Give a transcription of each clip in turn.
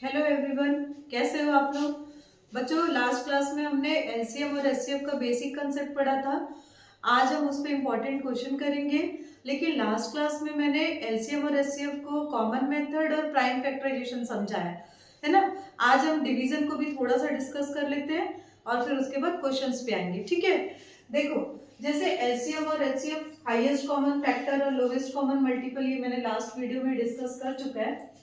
Hello everyone, कैसे हो आप लोग। बच्चों, लास्ट क्लास में हमने एलसीएम और एचसीएफ का बेसिक कंसेप्ट पढ़ा था। आज हम उस पर इम्पोर्टेंट क्वेश्चन करेंगे। लेकिन लास्ट क्लास में मैंने एलसीएम और एचसीएफ को कॉमन मेथड और प्राइम फैक्टराइजेशन समझाया है ना। आज हम डिवीजन को भी थोड़ा सा डिस्कस कर लेते हैं और फिर उसके बाद क्वेश्चंस पे आएंगे। ठीक है, देखो, जैसे एलसीएम और एचसीएफ हाईएस्ट कॉमन फैक्टर और लोवेस्ट कॉमन मल्टीपल, ये मैंने लास्ट वीडियो में डिस्कस कर चुका है।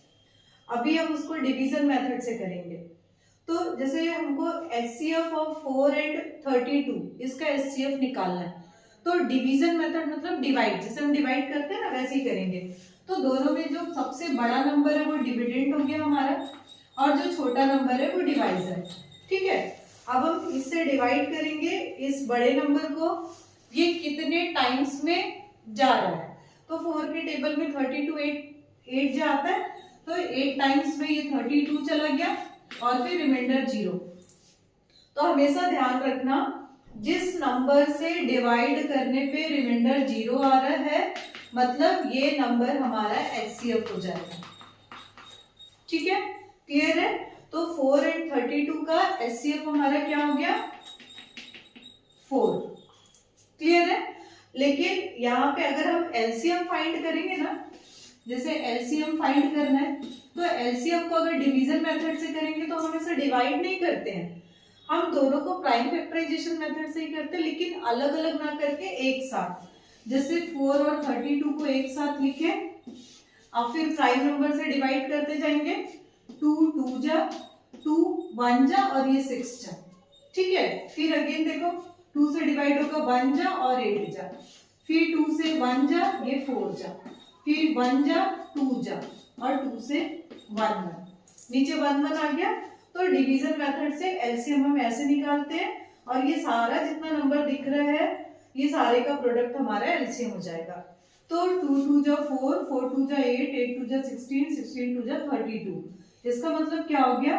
अभी हम उसको डिवीजन मेथड से करेंगे। तो जैसे हमको एचसीएफ ऑफ 4 एंड 32 इसका एचसीएफ निकालना है, तो डिवीजन मेथड मतलब डिवाइड, जैसे हम डिवाइड करते हैं ना वैसे ही करेंगे। तो दोनों में जो सबसे बड़ा नंबर है वो डिविडेंड हो गया हमारा, और जो छोटा नंबर है वो डिवाइजर। ठीक है, अब हम इससे डिवाइड करेंगे इस बड़े नंबर को, ये कितने टाइम्स में जा रहा है। तो 4 के टेबल में 32 8 जो आता है, तो 8 टाइम्स में ये 32 चला गया और फिर रिमाइंडर 0। तो हमेशा ध्यान रखना, जिस नंबर से डिवाइड करने पे रिमाइंडर 0 आ रहा है मतलब ये नंबर हमारा एचसीएफ हो जाएगा। ठीक है, क्लियर है। तो 4 एंड 32 का एचसीएफ हमारा क्या हो गया, 4। क्लियर है। लेकिन यहाँ पे अगर हम एलसीएम फाइंड करेंगे ना, जैसे एलसीएम फाइंड करना है, तो एलसीएम को अगर डिवीजन मेथड से करेंगे तो हम इसे डिवाइड नहीं करते हैं, हम दोनों को प्राइम फैक्टराइजेशन मेथड से ही करते हैं, लेकिन अलग अलग ना करके एक साथ। जैसे 4 और 32 को एक साथ लिखे और फिर प्राइम नंबर से डिवाइड करते जाएंगे। 2 2 जा, 2 1 जा और ये 6 जा। ठीक है, फिर अगेन देखो, 2 से डिवाइड होगा 1 जा और 8 जा, फिर 2 से 1 जा, ये 4 जा, फिर 1 जा 2 जा और 2 से 1 1, नीचे 1 1 आ गया। तो डिवीजन मेथड से एलसीएम हम ऐसे निकालते हैं और ये सारा जितना नंबर दिख रहा है ये सारे का प्रोडक्ट हमारा एलसीएम हो जाएगा। तो 2 2 जा 4, 4 2 जा 8, 8 2 जा 16, 16 2 जा 32। इसका मतलब क्या हो गया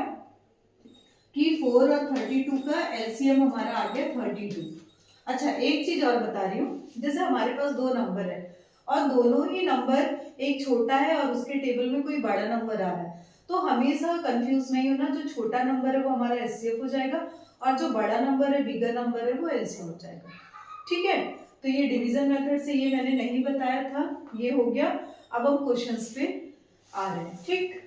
कि 4 और 32 का एलसीएम हमारा आ गया 32। अच्छा, एक चीज और बता रही हूँ, जैसे हमारे पास दो नंबर है और दोनों ही नंबर, एक छोटा है और उसके टेबल में कोई बड़ा नंबर आ रहा है, तो हमेशा कंफ्यूज नहीं होना, जो छोटा नंबर है वो हमारा एचसीएफ हो जाएगा और जो बड़ा नंबर है, बिगर नंबर है, वो एलसीएम हो जाएगा। ठीक है, तो ये डिवीजन मेथड से ये मैंने नहीं बताया था, ये हो गया। अब हम क्वेश्चंस पे आ रहे हैं। ठीक,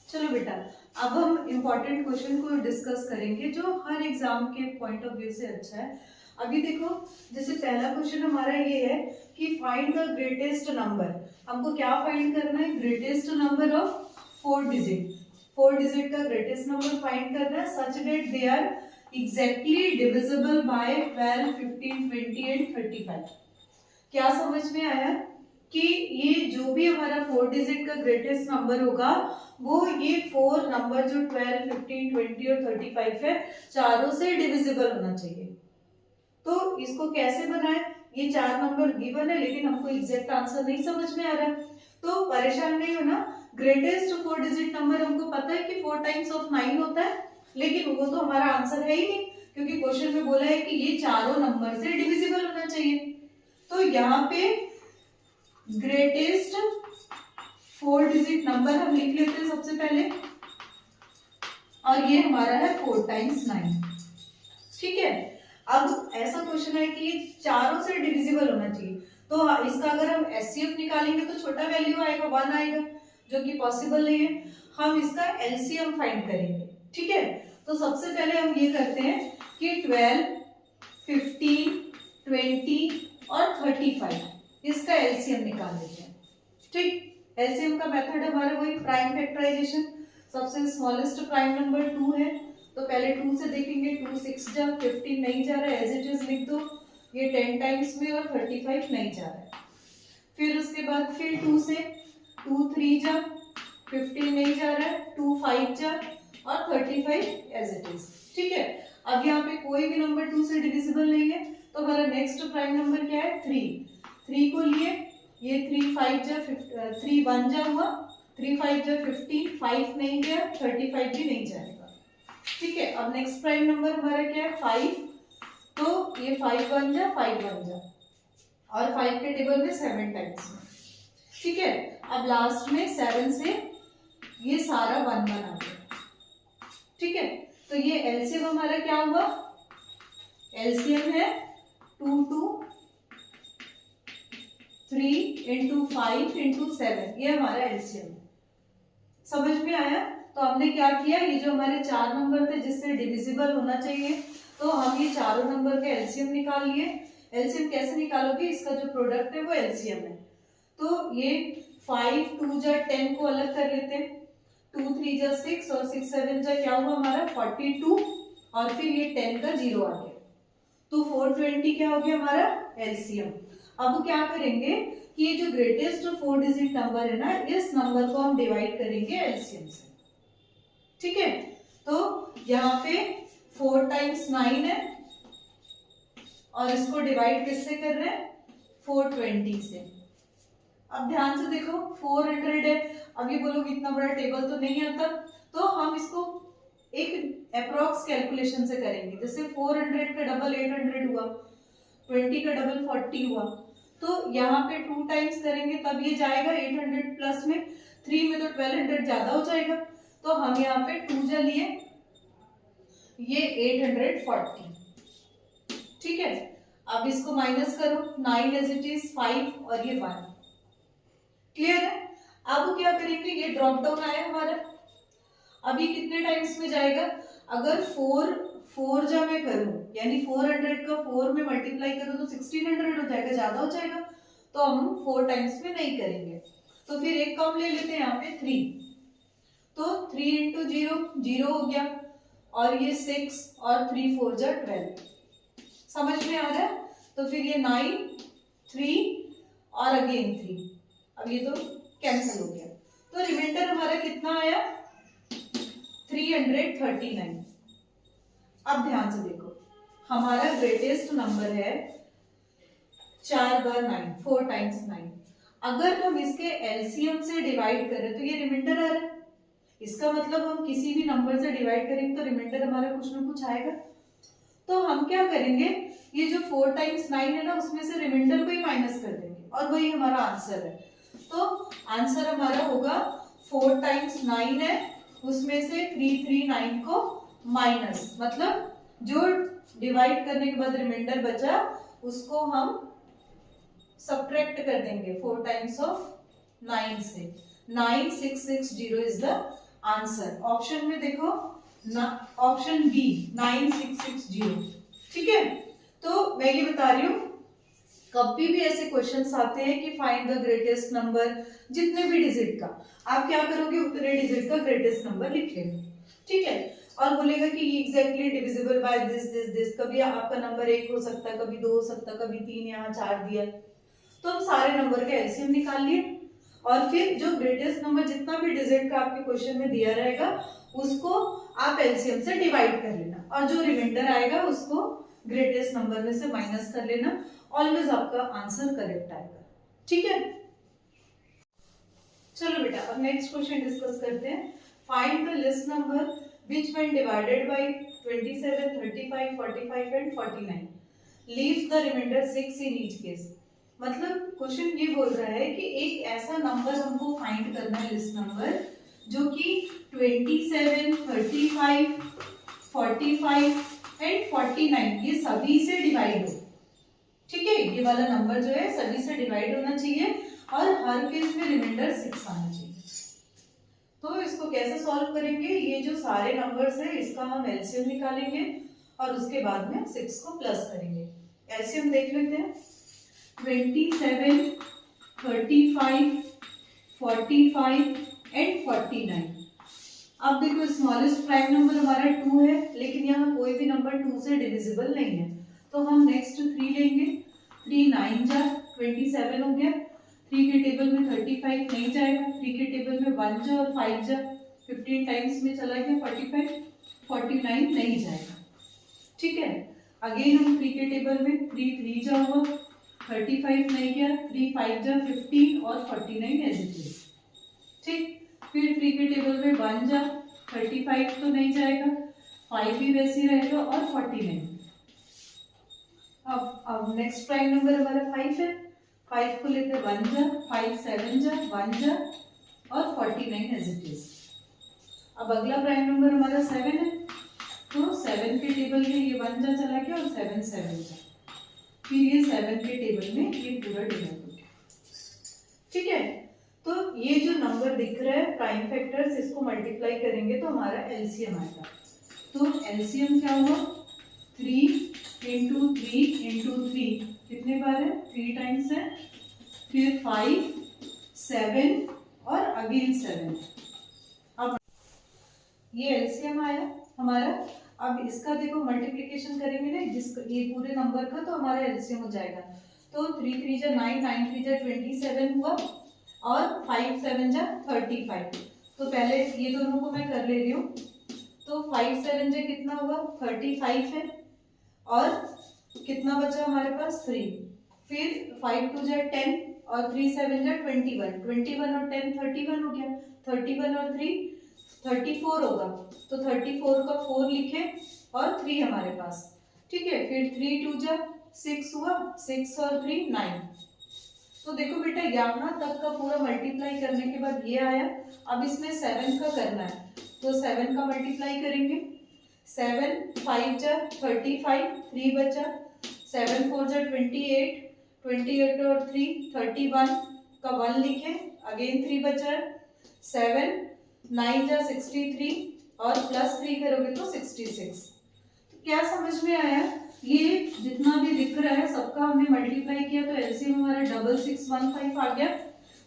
चलो बेटा, अब हम इम्पोर्टेंट क्वेश्चन को डिस्कस करेंगे जो हर एग्जाम के पॉइंट ऑफ व्यू से अच्छा है। अभी देखो, जैसे पहला क्वेश्चन हमारा ये है कि फाइंड द ग्रेटेस्ट नंबर। हमको क्या फाइंड करना है, greatest number of 4 digit. 4 digit का ग्रेटेस्ट नंबर फाइंड करना है such that they are exactly divisible by 12 15 20 and 35। क्या समझ में आया कि ये जो भी हमारा 4 डिजिट का ग्रेटेस्ट नंबर होगा वो ये 4 नंबर जो 12 15 20 और 35 है, चारों से डिविजिबल होना चाहिए। तो इसको कैसे बनाए, ये 4 नंबर गिवन है लेकिन हमको एग्जैक्ट आंसर नहीं समझ में आ रहा है, तो परेशान नहीं होना। ग्रेटेस्ट 4 डिजिट नंबर हमको पता है कि 4 टाइम्स ऑफ 9 होता है, लेकिन वो तो हमारा आंसर है ही नहीं, क्योंकि क्वेश्चन में बोला है कि ये चारों नंबर से डिविजिबल होना चाहिए। तो यहाँ पे ग्रेटेस्ट 4 डिजिट नंबर हम लिख लेते हैं सबसे पहले, और ये हमारा है 4 टाइम्स 9। ठीक है, अब ऐसा क्वेश्चन है कि ये चारों से डिविजिबल होना चाहिए, तो इसका अगर हम एचसीएफ निकालेंगे तो छोटा वैल्यू आएगा, 1 आएगा, जो कि पॉसिबल नहीं है। हम इसका एलसीएम फाइंड करेंगे। ठीक है, तो सबसे पहले हम ये करते हैं कि 12 15 20 और 35 इसका एलसीएम निकाल लेते हैं। ठीक, एलसीएम का मेथड हमारा वही प्राइम फैक्टराइजेशन। सबसे स्मॉलेस्ट प्राइम नंबर 2 है, तो पहले 2 से देखेंगे, 2 6 जा, 15 नहीं जा रहा है, एज इट इज लिख दो, ये 10 टाइम्स में, और 35 नहीं जा रहा है। फिर उसके बाद फिर 2 से, 2 3 जा, 15 नहीं जा रहा है, 2 5 जा और 35 एज इट इज। ठीक है, अब यहाँ पे कोई भी नंबर 2 से डिविजिबल नहीं है, तो हमारा नेक्स्ट प्राइम नंबर क्या है, 3 को लिए, ये 3 5 जा, 3 1 जा हुआ, 3 5 जा 15, 5 नहीं गया, 35 भी नहीं जाएगा। ठीक है, अब नेक्स्ट प्राइम नंबर हमारा क्या है, 5, तो ये 5 1 जा, 5 1 जा, और 5 के टेबल में 7 टाइम्स में। ठीक है, अब लास्ट में 7 से ये सारा 1 1 आ गया। ठीक है, तो ये एलसीएम हमारा क्या हुआ, एलसीएम है 2 2 3 इंटू 5 इंटू 7, ये हमारा एलसीएम। समझ में आया? तो हमने क्या किया, ये जो हमारे 4 नंबर थे जिससे डिविजिबल होना चाहिए, तो हम ये चारों नंबर के एलसीएम निकाल लिए। एलसीएम कैसे निकालोगे, इसका जो प्रोडक्ट है वो एलसीएम है। तो ये 5 2 जा 10 को अलग कर लेते हैं, 2 3 जा 6 और 6 7 जा क्या हुआ हमारा 42, और फिर ये 10 का 0 आ गया, तो 420 क्या हो गया हमारा एलसीएम। अब क्या करेंगे कि ये जो ग्रेटेस्ट 4 डिजिट नंबर है ना, इस नंबर को हम डिवाइड करेंगे एलसीएम से। ठीक है, तो यहाँ पे 4 टाइम्स 9 है और इसको डिवाइड किससे कर रहे हैं, 420 से। अब ध्यान से देखो 400 है, अब ये बोलोगे इतना बड़ा टेबल तो नहीं आता, तो हम इसको एक अप्रॉक्स कैलकुलेशन से करेंगे। जैसे 400 का डबल 800 हुआ, 20 का डबल 40 हुआ, तो यहाँ पे 2 टाइम्स करेंगे तब ये जाएगा 800 प्लस में, 3 में तो 1200 ज्यादा हो जाएगा, तो हम यहाँ पे 2 जा लिए, ये 840। ठीक है, अब इसको माइनस करो, 9 एज इट इज 5 और ये 1। क्लियर है? अब क्या करेंगे, ये ड्रॉप डाउन आया हमारा, अभी कितने टाइम्स में जाएगा, अगर 4 जा मैं करूं, यानी 400 का 4 में मल्टीप्लाई करूं तो 1600 हो जाएगा, ज्यादा हो जाएगा, तो हम 4 टाइम्स में नहीं करेंगे। तो फिर एक कम ले लेते हैं यहाँ पे 3, तो 3 इंटू 0 0 हो गया, और ये 6 और 3 4 जा 12। समझ में आ रहा है? तो फिर ये 9 3 और अगेन 3, अब ये तो कैंसिल हो गया, तो रिमाइंडर हमारा कितना आया 339। अब ध्यान से देखो, हमारा ग्रेटेस्ट नंबर है 4 बार 9, 4 टाइम्स 9। अगर हम इसके एलसीएम से डिवाइड करें तो ये रिमाइंडर आ रहा है, इसका मतलब हम किसी भी नंबर से डिवाइड करेंगे तो रिमाइंडर हमारा कुछ ना कुछ आएगा। तो हम क्या करेंगे, ये जो 4 टाइम्स 9 है ना, उसमें से रिमाइंडर को ही माइनस कर देंगे और वही हमारा आंसर है। तो आंसर हमारा होगा 4 टाइम्स 9 है, उसमें से 339 को माइनस, मतलब जो डिवाइड करने के बाद रिमाइंडर बचा उसको हम सब्ट्रैक्ट कर देंगे 4 टाइम्स ऑफ 9 से। 9660 इज द आंसर। ऑप्शन में देखो ऑप्शन बी 9660। ठीक है, तो मैं ये बता रही हूँ कभी भी ऐसे क्वेश्चंस आते हैं कि फाइंड द ग्रेटेस्ट नंबर, जितने भी डिजिट का आप क्या करोगे उतने डिजिट का ग्रेटेस्ट नंबर लिख लेंगे। ठीक है, और बोलेगा कि exactly divisible by this this this, कभी आपका नंबर 1 हो सकता है, कभी 2 हो सकता है, कभी 3, यहाँ 4 दिया, तो हम सारे नंबर के एलसीएम निकाल लिए, और फिर जो ग्रेटेस्ट नंबर जितना भी डिजिट का आपके क्वेश्चन में दिया रहेगा उसको आप एलसीएम से डिवाइड कर लेना, और जो रिमाइंडर आएगा उसको ग्रेटेस्ट नंबर में से माइनस कर लेना। ऑलवेज आपका आंसर करेक्ट आएगा। ठीक है, चलो बेटा अब नेक्स्ट क्वेश्चन डिस्कस करते हैं। Find the list number which when divided by 27, 35, 45 and 49 leaves the remainder 6 in each case। मतलब क्वेश्चन ये बोल रहा है कि एक ऐसा नंबर हमको फाइंड करना है, लिस्ट नंबर, जो कि 27, 35, 45 एंड 49 ये सभी से डिवाइड हो। ठीक है, ये वाला नंबर जो है सभी से डिवाइड होना चाहिए और हर केस में रिमाइंडर 6 आना चाहिए। तो इसको कैसे सॉल्व करेंगे, ये जो सारे नंबर्स हैं इसका हम एलसीएम निकालेंगे और उसके बाद में 6 को प्लस करेंगे। एलसीएम देख लेते हैं, 27, 35, 45 एंड 49। अब देखो स्मॉलेस्ट प्राइम नंबर हमारा 2 है, लेकिन यहाँ कोई भी नंबर 2 से डिविजिबल नहीं है, तो हम नेक्स्ट 3 लेंगे। 3 9 जा 27 हो गया, 3 के टेबल में 35 नहीं जाएगा, 3 के टेबल में 1 जा और 5 जा 15 टाइम्स में चला गया 45, 49 नहीं जाएगा। ठीक है, अगेन हम 3 के टेबल में 3 3 जा हुआ, 35 नहीं गया, 3 5 जा 15 और 49 एज इट इज। ठीक, फिर 3 के टेबल में 1 जा 35 तो नहीं जाएगा, 5 भी वैसे ही रहेगा और 49। अब नेक्स्ट प्राइम नंबर हमारा 5 है, 5 को लेकर 1 जा, 5 7 जा 1 जा और 49 एज इट इज। अब अगला प्राइम नंबर हमारा 7 है, तो 7 के टेबल में ये 1 जा चला गया और 7 7 जा, फिर ये 7 के टेबल में ये पूरा डिवाइड हो गया। ठीक है, तो ये जो नंबर दिख रहा है प्राइम फैक्टर्स, इसको मल्टीप्लाई करेंगे तो हमारा एलसीएम आएगा। तो एलसीएम क्या हुआ, 3 इंटू 3 इंटू 3 कितने बार है, 3 टाइम्स है, फिर 5 7 और अगेन 7। अब ये एलसीएम आया हमारा। अब इसका देखो मल्टीप्लिकेशन करेंगे ना जिसका ये पूरे नंबर का, तो हमारा एलसीएम हो जाएगा। तो 3 3 जा 9, 9 3 जा 27 हुआ और 5 7 जा 35। तो पहले ये दोनों को मैं कर ले रही हूँ। तो 5 7 जा कितना हुआ, 35 है, और कितना बचा हमारे पास 3, फिर 5 2 जा 10 और 3 7 जा 21, 21 और 10 31 हो गया, 31 और 3 34 होगा, तो 34 का 4 लिखे और 3 हमारे पास। ठीक है, फिर 3 2 जा 6 हुआ, 6 और 3 9। तो देखो बेटा 11 तक का पूरा मल्टीप्लाई करने के बाद ये आया। अब इसमें 7 का करना है, तो 7 का मल्टीप्लाई करेंगे। 7 5 जा 35, 3 बचा, 7 4 जा 28, 28 और 3 31 का 1 लिखे, अगेन 3 बचा, 7 9 जा 63 और प्लस 3 करोगे तो 66। तो क्या समझ में आया, ये जितना भी दिख रहा है सबका हमने मल्टीप्लाई किया तो एलसीएम हमारा 6615 आ गया।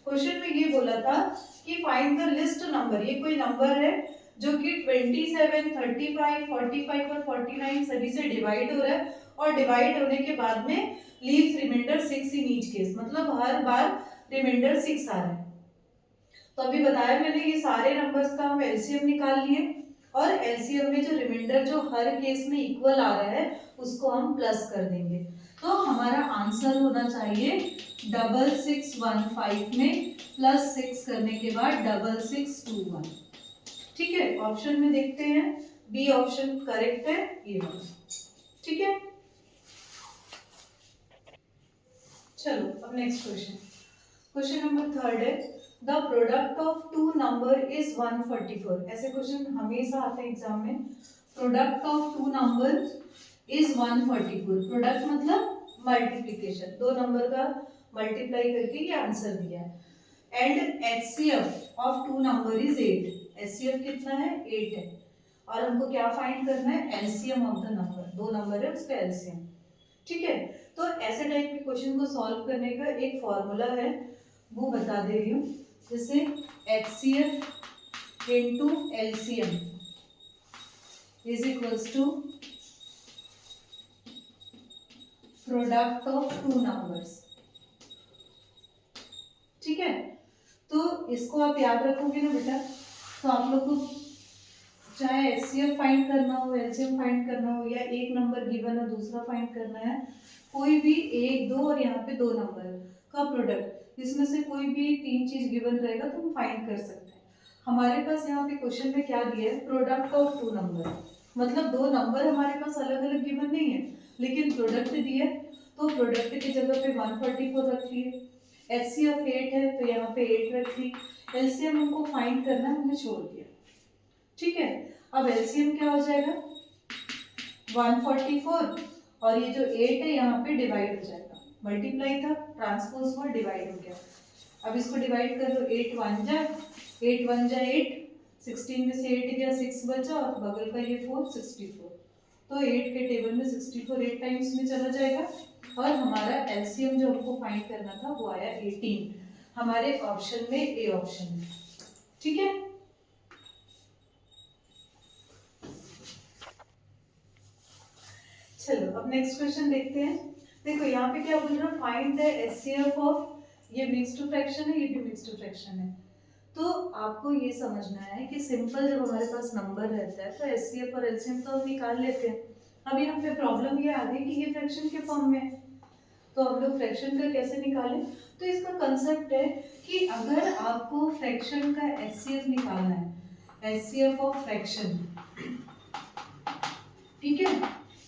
क्वेश्चन में ये बोला था कि फाइंड द लिस्ट नंबर, ये कोई नंबर है जो कि 27 35 45 और 49 सभी से डिवाइड हो रहा है, और डिवाइड होने के बाद में leaves remainder 6 in each case, मतलब हर बार रिमाइंडर 6 आ रहा है। तो अभी बताया मैंने ये सारे नंबर्स का हम एलसीएम निकाल लिए, और एलसीएम में जो रिमाइंडर जो हर केस में इक्वल आ रहा है उसको हम प्लस कर देंगे। तो हमारा आंसर होना चाहिए 6615 में प्लस 6 करने के बाद 6621। ठीक है, ऑप्शन में देखते हैं, बी ऑप्शन करेक्ट है ये वाला। ठीक है, चलो अब नेक्स्ट क्वेश्चन, क्वेश्चन नंबर 3 है, the product of two number is 144। ऐसे क्वेश्चन हमेशा आते हैं एग्जाम में। Product of two number is 144, product मतलब मल्टीप्लिकेशन, दो नंबर का मल्टीप्लाई करके ये आंसर दिया है। And HCF of two number is 8, HCF कितना है 8 है, और हमको क्या फाइंड करना है, एलसीएम ऑफ द नंबर, दो नंबर है उसका एलसीएम। ठीक है, तो ऐसे टाइप के क्वेश्चन को सॉल्व करने का एक फॉर्मूला है, वो बता दे रही हूँ। जैसे HCF into LCM is equals to product of two numbers. ठीक है, तो इसको आप याद रखोगे ना बेटा, तो आप लोग को चाहे HCF फाइंड करना हो, LCM फाइंड करना हो, या एक नंबर गिवन है दूसरा फाइंड करना है, कोई भी एक दो और यहाँ पे दो नंबर का प्रोडक्ट, इसमें से कोई भी तीन चीज गिवन रहेगा तो हम फाइंड कर सकते हैं। हमारे पास यहाँ पे क्वेश्चन में क्या दिया है, प्रोडक्ट ऑफ टू नंबर, मतलब दो नंबर हमारे पास अलग अलग गिवन नहीं है लेकिन प्रोडक्ट दिया है, तो प्रोडक्ट की जगह पे 144 रख लिए। HCF 8 है तो यहाँ पे 8 रख ली। LCM हमको फाइंड करना है, हमने छोड़ दिया। ठीक है, अब LCM क्या हो जाएगा 144, और ये जो 8 है यहाँ पे डिवाइड हो जाएगा, मल्टीप्लाई था ट्रांसपोज हुआ डिवाइड हो गया। अब इसको डिवाइड कर लो, 8 1 जा 8, 16 में से 8 गया 6 बचा, और बगल का ये 4 64, तो 8 के टेबल में 64 8 टाइम्स में चला जाएगा, और हमारा एलसीएम जो हमको फाइंड करना था वो आया 18, हमारे ऑप्शन में ए ऑप्शन में। ठीक है, चलो अब नेक्स्ट क्वेश्चन देखते हैं। देखो यहाँ पे क्या बोल रहा है, फाइंड द एचसीएफ ऑफ, ये मिक्स्ड फ्रैक्शन है, ये भी मिक्स्ड फ्रैक्शन है। तो आपको ये समझना है कि सिंपल जब हमारे पास नंबर रहता है तो एचसीएफ और एलसीएम तो हम निकाल लेते हैं। अब यहाँ पे प्रॉब्लम ये आ गई कि ये फ्रैक्शन के फॉर्म में है, तो हम लोग फ्रैक्शन का कैसे निकालें। तो इसका कंसेप्ट है कि अगर आपको फ्रैक्शन का एचसीएफ निकालना है, एचसीएफ ऑफ फ्रैक्शन, ठीक है,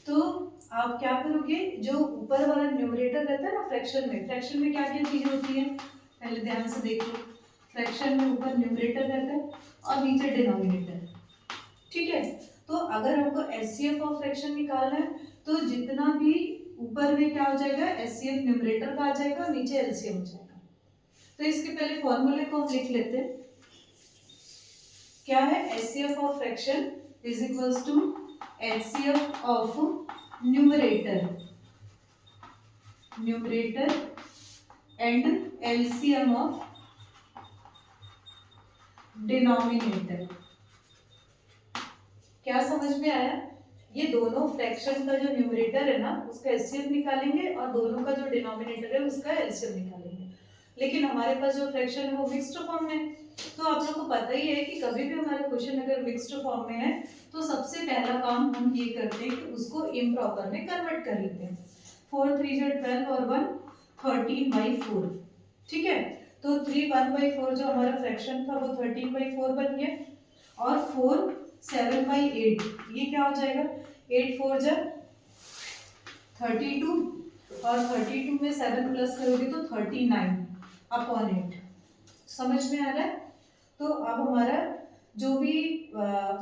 तो आप क्या करोगे, जो ऊपर वाला न्यूमरेटर रहता है ना फ्रैक्शन में क्या क्या चीजें होती है पहले ध्यान से देखो। फ्रैक्शन में ऊपर न्यूमरेटर रहता है और नीचे डिनोमिनेटर। ठीक है। तो अगर हमको एचसीएफ ऑफ फ्रैक्शन निकालना है तो जितना भी ऊपर में क्या हो जाएगा, एचसीएफ न्यूमरेटर का आ जाएगा, नीचे एलसीएम हो जाएगा। तो इसके पहले फॉर्मूले को हम लिख लेते हैं। क्या है, HCF of fraction is equals to HCF of numerator and LCM of denominator. क्या समझ में आया? ये दोनों फ्रैक्शन का जो न्यूमरेटर है ना उसका एलसीएम निकालेंगे और दोनों का जो डिनोमिनेटर है उसका एलसीएम निकालेंगे। लेकिन हमारे पास जो फ्रैक्शन है वो मिक्स्ड फॉर्म में है। तो आप लोग को पता ही है कि कभी भी हमारा क्वेश्चन अगर मिक्स्ड फॉर्म में है तो सबसे पहला काम हम ये करते हैं कि उसको इम्प्रॉपर में कन्वर्ट कर लेते हैं। 4 3 जा 12 और 1 13/4। ठीक है, तो 3 1/4 जो हमारा फ्रैक्शन था वो 13/4 बन गया और 4 7/8 ये क्या हो जाएगा, 8 4 जा 32 और 32 में 7 प्लस करोगे तो 39/8। समझ में आ रहा है? तो अब हमारा जो भी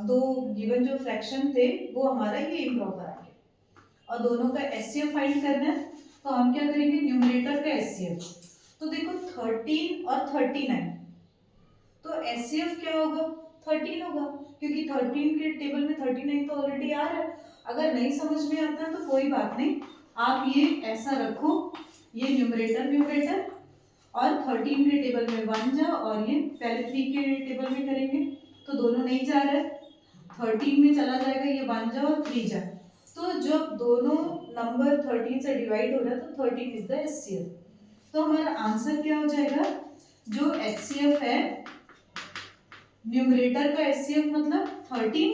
दो गिवन जो फ्रैक्शन थे वो हमारा ये इम्प्रॉपर आ गया और दोनों का एचसीएफ फाइंड करना है। तो हम क्या करेंगे, न्यूमरेटर का एचसीएफ। तो देखो 13 और 39, तो एचसीएफ क्या होगा, 13 होगा क्योंकि 13 के टेबल में 39 तो ऑलरेडी आ रहा है। अगर नहीं समझ में आता है तो कोई बात नहीं, आप ये ऐसा रखो, ये न्यूमरेटर और 13 के टेबल में 1 जा और ये पहले 3 के टेबल में करेंगे तो दोनों नहीं जा रहा है, 13 में चला जाएगा, ये 1 जा और 3 जा। तो जब दोनों नंबर 13 से डिवाइड हो रहा है तो 13 इज द एचसीएफ। तो हमारा आंसर क्या हो जाएगा, जो एचसीएफ है न्यूमरेटर का एचसीएफ मतलब 13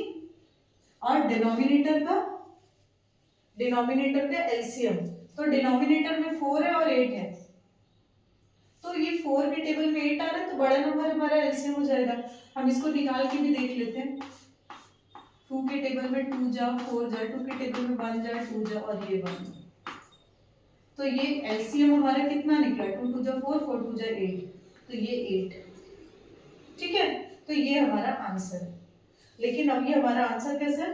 और डिनोमिनेटर का एलसीएम। तो डिनोमिनेटर में 4 है और 8 है, तो ये 4 के टेबल में 8 आ रहा है तो बड़ा नंबर हमारा एलसीएम हो जाएगा। हम इसको निकाल के भी देख लेते हैं। 2 के टेबल में 2 जा 4 जा, 2 के टेबल में 1 जा 2 जा और ये 1, तो ये एलसीएम हमारा कितना निकला, 2 2 जा 4 4 2 जा 8, तो ये 8। ठीक है, तो ये हमारा आंसर है। लेकिन अब ये हमारा आंसर कैसा है,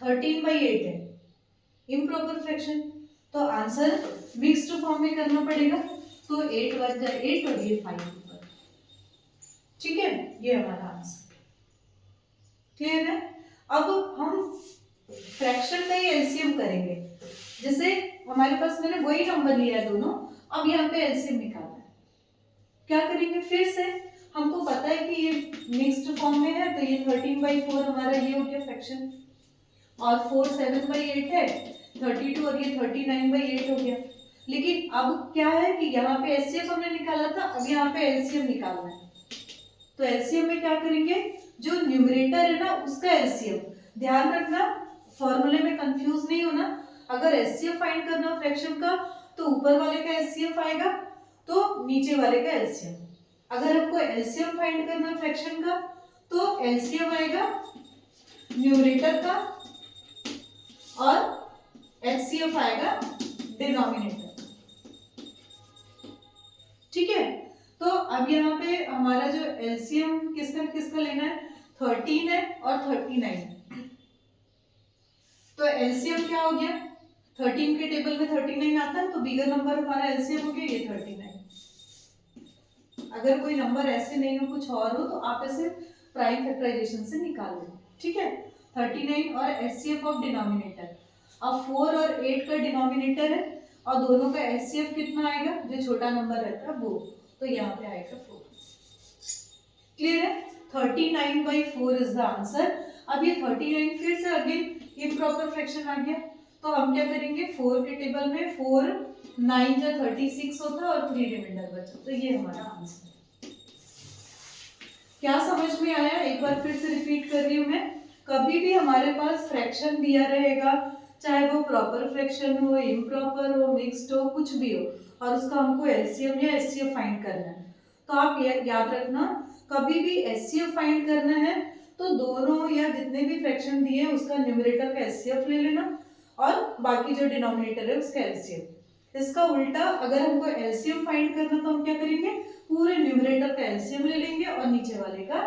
13/8 है, इम्प्रॉपर फ्रैक्शन, तो आंसर मिक्स्ड फॉर्म में करना पड़ेगा। तो 8 1 जा 8 और ये 5 ऊपर। ठीक है, ये हमारा आंसर क्लियर है। अब हम फ्रैक्शन का ही एलसीएम करेंगे। जैसे हमारे पास मैंने वही नंबर लिया है दोनों, अब यहाँ पे एलसीएम निकालना है। क्या करेंगे, फिर से हमको पता है कि ये मिक्स्ड फॉर्म में है तो ये 13/4 हमारा ये हो गया फ्रैक्शन और 4 7/8 है 32 और ये 39/8 हो गया। लेकिन अब क्या है कि यहाँ पे एचसीएफ हमने निकाला था, अब यहाँ पे एलसीएम निकालना है। तो एलसीएम में क्या करेंगे, जो न्यूमरेटर है ना उसका एलसीएम। ध्यान रखना, फॉर्मूले में कंफ्यूज नहीं होना। अगर एचसीएफ फाइंड करना फ्रैक्शन का तो ऊपर वाले का एचसीएफ आएगा तो नीचे वाले का एलसीएम। अगर आपको एलसीएम फाइंड करना फ्रैक्शन का तो एलसीएम आएगा न्यूमरेटर का और एचसीएफ आएगा डिनोमिनेटर। ठीक है, तो अब यहाँ पे हमारा जो एलसीएम किसका किसका लेना है, 13 है और 39। तो एलसीएम क्या हो गया, 13 के टेबल में 39 आता है तो बिगर नंबर हमारा एलसीएम हो गया ये 39। अगर कोई नंबर ऐसे नहीं हो कुछ और हो तो आप ऐसे प्राइम फैक्टराइजेशन से निकाल लो। ठीक है, 39 और एचसीएफ ऑफ डिनोमिनेटर। अब 4 और 8 का डिनोमिनेटर है और दोनों का एचसीएफ कितना आएगा, जो छोटा नंबर रहता है वो, तो यहाँ पे आएगा 4। क्लियर है, 39/4 इज द आंसर। अब ये 39 फिर से अगेन इम्प्रॉपर फ्रैक्शन आ गया, तो हम क्या करेंगे, 4 के टेबल में 4 9 जा 36 होता और 3 रिमाइंडर बचा, तो ये हमारा आंसर है। क्या समझ में आया, एक बार फिर से रिपीट कर रही हूँ मैं। कभी भी हमारे पास फ्रैक्शन दिया रहेगा, चाहे वो प्रॉपर फ्रैक्शन हो, इम्प्रॉपर हो, मिक्स्ड हो, कुछ भी हो, और उसका हमको एलसीएम या एचसीएफ फाइंड करना है, तो आप याद रखना कभी भी एचसीएफ फाइंड करना है तो दोनों या जितने भी फ्रैक्शन दिए हैं उसका न्यूमरेटर का एचसीएफ ले लेना और बाकी जो डिनोमिनेटर है उसका एलसीएम। इसका उल्टा अगर हमको एलसीएम फाइंड करना तो हम क्या करेंगे, पूरे न्यूमरेटर का एलसीएम ले लेंगे और नीचे वाले का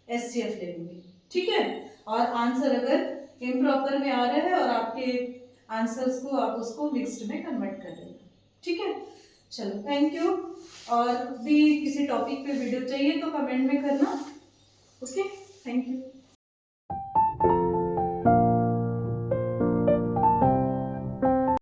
एचसीएफ ले लेंगे। ठीक है। और आंसर अगर इम्प्रॉपर में आ रहा है और आपके आंसर्स को आप उसको मिक्स्ड में कन्वर्ट कर रहे हैं, ठीक है। चलो थैंक यू। और भी किसी टॉपिक पे वीडियो चाहिए तो कमेंट में करना। Okay, thank you.